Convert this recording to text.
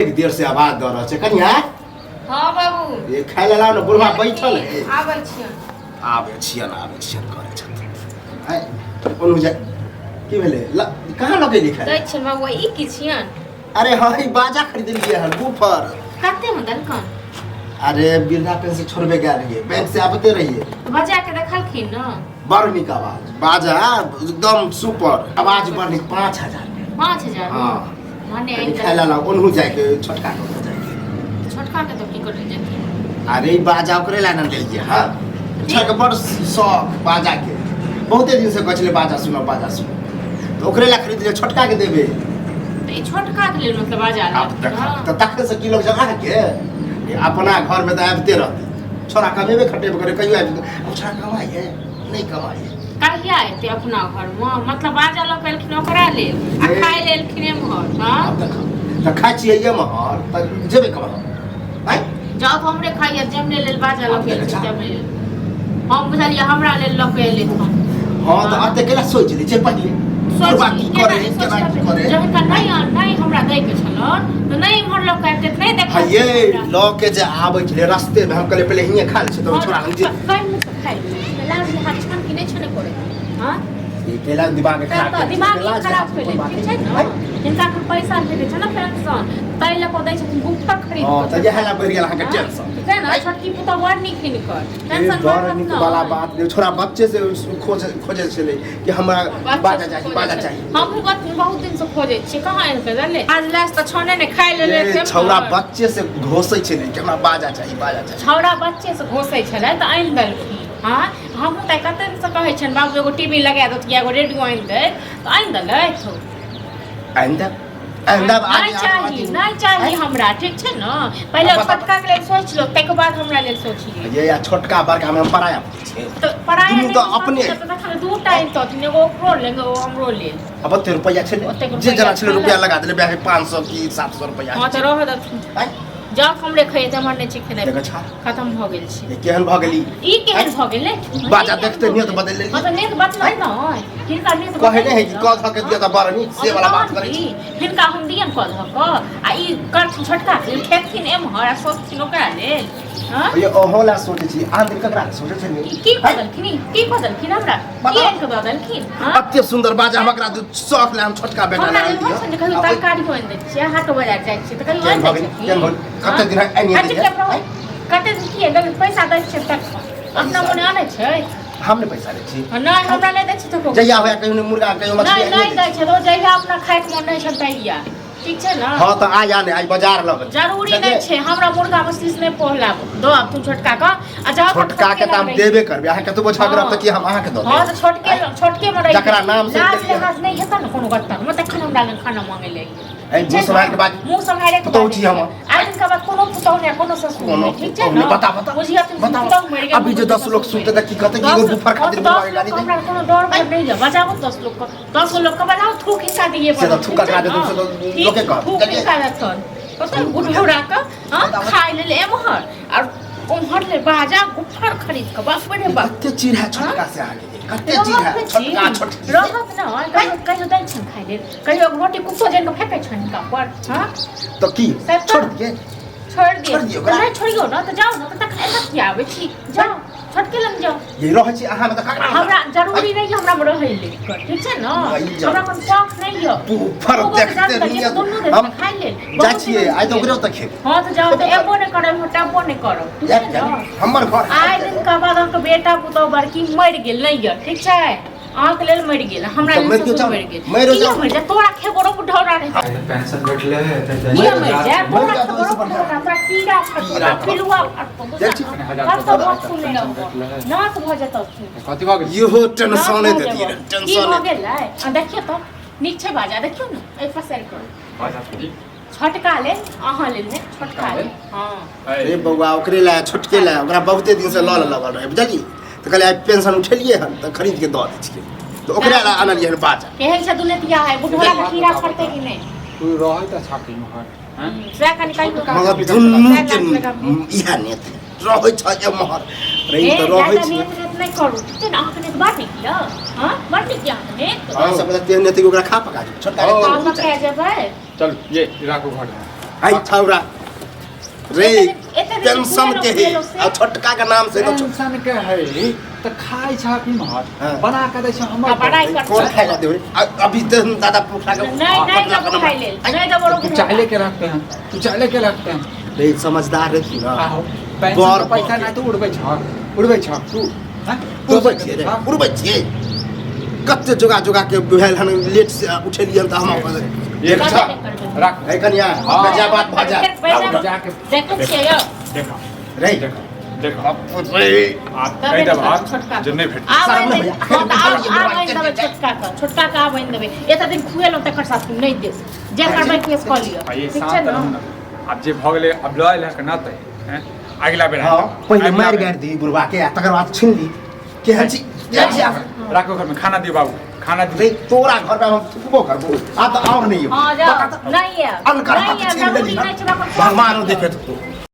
देर से आवाज द रहा है कन्या। हाँ बाबू ये खाय ला लाओ ना बुढ़वा बैठल है। आबै छियन करे छथि। आइ ओनु जा की भेले कहां लगे लिखा दै छियन बाबू ई की छियन। अरे हां ई बाजा खरीद लिए हन बूफर। कते में दलकन। अरे वृद्धा पेंशन छोड़बे गया रहिए बैंक से आते रहिए तो बजा के देखलखिन न बड़ निक आवाज बाजा एकदम सुपर आवाज बड़ निक 5000 5000 हां माने खाय ला लाओ ओनु जाय के छोटका को जाय के छोटका के तो की करे जथि। अरे बाजा ओकरे ला न लेल जे हां छक बड़ शौक बाजा के बहुते दिन से कहले बाजा सुनो तो ओकरे ला खरीद ले छोटका के देबे तो ई छोटका के लेल मतलब बाजा हां तो तक से किलो जमा के अपना घर में तो आबते रहते छोरा कमेबे खटेबे करे कहियो आबि अब छोरा कमाइए नहीं कमाइए कहिया आते अपना घर में मतलब बाजा ल केलखिन ओकरा ले आ खाय लेलखिन एमहर। हां त खाइ छियै ये महर त जेबे कमा हैं जाओ हमरे खाइए जमने लेल बाजा ल केलखिन जमने हम बुझलिए हमरा लेल ल के एले हम। हां त अते केला सोच ली जे पहिले बाकी करे केना करे जब का नहीं हमरा दै के छलन तो नहीं मोर लोग कहते नहीं देख ये ल के जे आबै छले रास्ते में हम कहले पहले हिये खा ले तो छोरा हम जे काई में खाइ लाज ले हाथ छन कि नहीं छने करे। हां ये केला दिमाग खराब दिमाग खराब होले ठीक छै न इनका को पैसा भेटे छ न पेंशन तैले को दै छथिन गुप्ता खरीद हां त जे हला बढ़ गेल अहाँ के टेंशन ठीक है ना छोटकी पुता वर निकल कर टेंशन मत वाला बात नहीं छोरा बच्चे से खोजे चले कि हमरा बाजा चाहिए हम बहुत दिन से खोजे छी कहां एन के जाने आज लास्ट त छने ने खाइ ले छोरा बच्चे से घोसै छै कि हमरा बाजा चाहिए छोरा बच्चे से घोसै छले त आइन देलखिन। हां हम त कते से कहै छन बाबू एगो टीवी लगा दो या एगो रेडियो आइन दे त आइन देलै थो आइंदा नहीं चाहिए हमरा ठीक छै न पहले छोटका के लेल सोच लो तके बाद हमरा लेल सोचिए ये या छोटका बड़का में पराया छै तो पराया तो अपने तो खाली दू टाइम तो एगो ओकरो लेंगे ओ हमरो लेल अब ते रुपया छै जे जना छै रुपया लगा देले ब्याह 500 की 700 रुपया हां त रह द जब हमरे खइए त हमर नै चिखे नै खत्म भ गेल छै। केहन भ गेली ई केहन भ गेलै बाजा देखते नहीं तो बदल ले मतलब नेत बतला न हिनका नेत कहे नहीं है कि कह ध के दिया त बड़ नी से वाला बात करे छी हिनका हम दियन कह ध क आ ई करथिन छोटका के खेथिन एमहर सोचथिन ओकरा लेल। हां ये ओहोला सोचे छी आंधी ककरा सोचे छै की बदलखिन हमरा की एक बदलखिन। हां अत्ते सुंदर बाजा हमरा शौक ले हम छोटका बेटा ला दियो हम कहियो तरकारी कोन दै छियै हाट बाजार जाइ छियै त कहियो कते दिन आनी दे कते दिन की है पैसा दै छियै तक अपना मोने आनै छै हमने पैसा लै छी नहीं हमरा नै दै छी त जइया होया कहियो मुर्गा कहियो मछली नहीं दै छै रोज जइया अपना खाइ के मन नै छै तइया ठीक छै न। हां त आ जाने आज बाजार लग जरूरी नै छै हमरा मुर्गा मछली से नै पोहला दो अब तू छोटका का आ जा छोटका के त हम देबे करबे अहाँ के तो बोझा करब त कि हम अहाँ के दो हां त छोटके में रही जकरा नाम से हाथ नहीं हेता न कोनो गत्ता म तखन हमरा लग खाना मांगे ले मुंह संभाल के बात मुंह संभाले के तो छी हम आज इनका बात कोनो पुतौ ने कोनो ससुर नहीं ठीक छै न बता बुझिया तुम पुतौ मर गए अभी जो 10 लोग सुनते त की कहते कि एगो बुफर खातिर मोबाइल गाड़ी दे हमरा कोनो डर भर नहीं ले बजाओ 10 लोग को 10 लोग का बजाओ थूक हिस्सा दिए से तो थूका करा दे तुमसे तो लोग के कह थूक हिस्सा देथन पता गुठौरा का हां खाइ ले एमहर और उमहर ले बाजा गुफर खरीद के बाप रे बाप कते चीर है छोटका से आगे कते चीर है छोटका छोटकी रहत न कहियो दै छन खाइ ले कहियो रोटी कुत्तो जन के फेकै छन का पर हां तो की छोड़ दियो नहीं छोड़ियो न तो जाओ न तो तक एना की आवे छी जाओ छोटके लग जाओ ये रहै छी अहाँ में त ककरा हमरा जरूरी नहीं हमरा में रहै ले ठीक छै न हमरा कोन शौक नहीं हो ऊपर देखते नहीं हम खाइ ले जा छिए आइ त ओकरे त खेब हां तो जाओ तो एबो ने करब हटाबो ने करब हमर घर आइ दिन का बाद हम बेटा पुतौ बड़की मर गेल नहीं ग ठीक छै आंख लेल मर गेल हमरा लेल मर गेल मर जा तोरा खेबरो बुढ़ौरा रे पेंशन बैठले है त ये मर जा तोरा खेबरो बुढ़ौरा पीड़ा फटा पिलुआ ना तो भ जतौ कथि भ गेल इहो टेंशन देती टेंशन की हो गेल आ देखियो तो नीचे बाजा देखियो न ए फसर कर बाजा छोड़ी छोटका ले अहाँ ले ने छोटका ले हां ए बौआ ओकरे ला छोटके ला ओकरा बहुते दिन से लल लगल रहे बुझलिए तो कहले पेंशन उठेलिए हन त खरीद के द दै छिए तो ओकरे ला आनलिए हन बाजा केहन से दुलतिया है बुढ़वा के कीड़ा फड़ते कि नहीं तू रहै त छाती में हैं से कनी कहि तो मगर दुन्नु के इहा नेत रहै छ ए महर रही त रहै छी नहीं करू त अहाँ के बात नहीं किया हां बात नहीं किया ने हां सब तेहन नेत ओकरा खा पका छोटका हम कह जेबै चल ये राखो घर में आई छौरा रे एते दिन टेंशन के है और छोटका के नाम से टेंशन के है तो खाई छापी मत हाँ। बना के दे छ हमर बड़ाई कर कौन खाएगा देवे अभी तो दादा पुखला के नहीं नहीं ना खाई ले नहीं तो बड़ो तू चाले के रखते हैं तू चाले के रखते हैं रे समझदार रे तू ना आहो पेंशन पैसा ना तो उड़बै छ तू हां उड़बै छियै रे उड़बै छियै कते जोगा के भेल हन लेट से उठेलियन त हम एक छ रख है कन्या हाँ। गजा बात भजा जाके देखो छियै देखो रे देखो अब रे आप कहि दे बात जो नहीं भेट आ बन छोटका का बन देबे एता दिन खुएलो तकर साथ तुम नहीं दे जे करबै केस क लियो ये ठीक शांत छै रहू ना ना अब जे भ गेलै अब लॉयल है के नाते हैं अगला बेर हां पहिले मार गाड़ दी बुढ़वा के तकर बाद छीन ली के हजी राखो घर में खाना दियो बाबू खाना रे दियो तोरा घर में हम थुकबो करबो आ त और नहीं हो हां जा नहीं है अनकर नहीं है छीन मैं लेली नहीं छुड़ा कर भगवान देखे तो